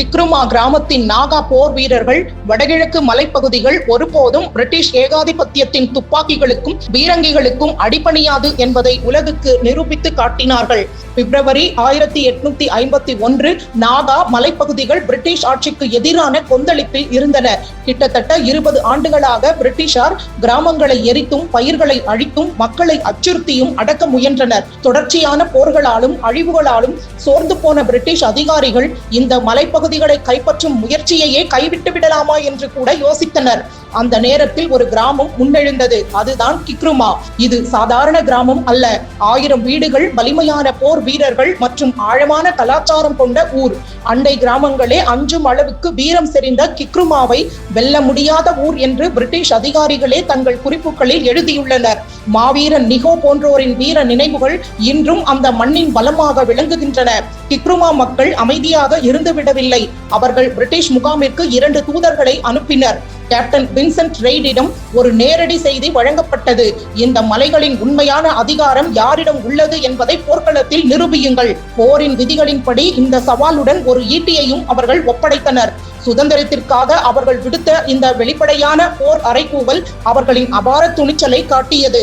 கிக்ருமா கிராமத்தின் நாகா போர் வீரர்கள் வடகிழக்கு மலைப்பகுதிகள் ஒருபோதும் பிரிட்டிஷ் ஏகாதிபத்தியத்தின் துப்பாக்கிகளுக்கும் பீரங்கிகளுக்கும் அடிபணியாது என்பதை உலகுக்கு நிரூபித்து காட்டினார்கள். பிப்ரவரி 1851 நாகா மலைப்பகுதிகள் பிரிட்டிஷ் ஆட்சிக்கு எதிரான கொந்தளிப்பில் இருந்தன. கிட்டத்தட்ட 20 ஆண்டுகளாக பிரிட்டிஷார் கிராமங்களை எரித்தும் பயிர்களை அழித்தும் மக்களை அச்சுறுத்தியும் அடக்க முயன்றனர். தொடர்ச்சியான போர்களாலும் அழிவுகளாலும் சோர்ந்து போன பிரிட்டிஷ் அதிகாரிகள் இந்த மலைப்பகுதிகளை கைப்பற்றும் முயற்சியையே கைவிட்டு விடலாமா என்று கூட யோசித்தனர். அந்த நேரத்தில் ஒரு கிராமம் முன்னெழுந்தது. அதுதான் கிக்ருமா. இது சாதாரண கிராமம் அல்ல. 1000 வீடுகள், வலிமையான போர் வீரர்கள் மற்றும் ஆழமான கலாச்சாரம் கொண்ட ஊர். அண்டை கிராமங்களே அஞ்சும் அளவுக்கு வீரம் செறிந்த கிக்ருமாவை வெல்ல முடியாத ஊர் என்று பிரிட்டிஷ் அதிகாரிகளே தங்கள் குறிப்புகளில் எழுதியுள்ளனர். மாவீரன் நிகோ போன்றோரின் வீர நினைவுகள் இன்றும் அந்த மண்ணின் பலமாக விளங்குகின்றன. கிக்ருமா மக்கள் அமைதியாக இருந்துவிடவில்லை. அவர்கள் பிரிட்டிஷ் முகாமிற்கு 2 தூதர்களை அனுப்பினர். கேப்டன் வின்சென்ட் ரெய்டிடம் ஒரு நேரடி செய்தி வழங்கப்பட்டது. இந்த மலைகளின் உண்மையான அதிகாரம் யாரிடம் உள்ளது என்பதை போர்க்களத்தில் நிரூபியுங்கள். போரின் விதிகளின்படி இந்த சவாலுடன் ஒரு ஈட்டியையும் அவர்கள் ஒப்படைத்தனர். சுதந்திரத்திற்காக அவர்கள் விடுத்த இந்த வெளிப்படையான போர் அறைகூவல் அவர்களின் அபார துணிச்சலை காட்டியது.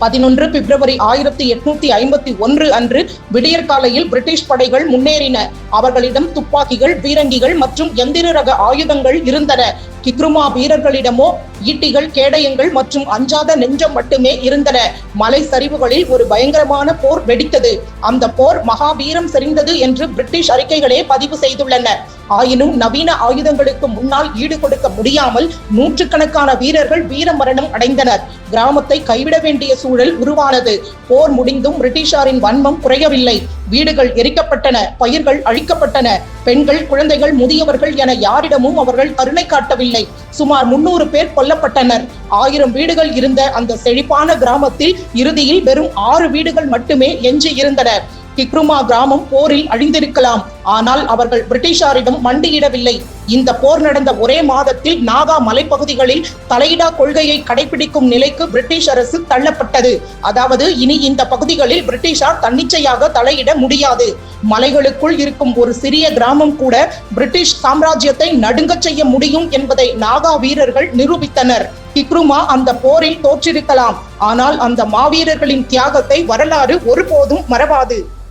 11 பிப்ரவரி 1851 அன்று விடியற்காலையில் பிரிட்டிஷ் படைகள் முன்னேறின. அவர்களிடம் துப்பாக்கிகள், பீரங்கிகள் மற்றும் எந்திர ரக ஆயுதங்கள் இருந்தன. கிக்ருமா வீரர்களிடமோ ஈட்டிகள், கேடயங்கள் மற்றும் அஞ்சாத நெஞ்சம் மட்டுமே இருந்தன. மலை சரிவுகளில் ஒரு பயங்கரமான போர் வெடித்தது. அந்த போர் மகாவீரம் செறிந்தது என்று பிரிட்டிஷ் அறிக்கைகளே பதிவு செய்துள்ளன. ஆயினும் நவீன ஆயுதங்களுக்கு முன்னால் ஈடு கொடுக்க முடியாமல் நூற்றுக்கணக்கான வீரர்கள் வீர மரணம் அடைந்தனர். கிராமத்தை கைவிட வேண்டிய சூழல் உருவானது. போர் முடிந்தும் பிரிட்டிஷாரின் வன்மம் குறையவில்லை. வீடுகள் எரிக்கப்பட்டன, பயிர்கள் அழிக்கப்பட்டன. பெண்கள், குழந்தைகள், முதியவர்கள் என யாரிடமும் அவர்கள் கருணை காட்டவில்லை. சுமார் 300 பேர் கொல்லப்பட்டனர். 1000 வீடுகள் இருந்த அந்த செழிப்பான கிராமத்தில் இறுதியில் வெறும் 6 வீடுகள் மட்டுமே எஞ்சி இருந்தன. கிக்ருமா கிராமம் போரில் அழிந்திருக்கலாம், ஆனால் அவர்கள் பிரிட்டிஷாரிடம் மண்டியிடவில்லை. இந்த போர் நடந்த ஒரே மாதத்தில் நாகா மலைப்பகுதிகளில் தலையிடா கொள்கையை கடைபிடிக்கும் நிலைக்கு பிரிட்டிஷ் அரசு தள்ளப்பட்டது. அதாவது இனி இந்த பகுதிகளில் பிரிட்டிஷார் தன்னிச்சையாக தலையிட முடியாது. மலைகளுக்குள் இருக்கும் ஒரு சிறிய கிராமம் கூட பிரிட்டிஷ் சாம்ராஜ்யத்தை நடுங்கச் செய்ய முடியும் என்பதை நாகா வீரர்கள் நிரூபித்தனர். கிக்ருமா அந்த போரில் தோற்றிருக்கலாம், ஆனால் அந்த மாவீரர்களின் தியாகத்தை வரலாறு ஒருபோதும் மறவாது.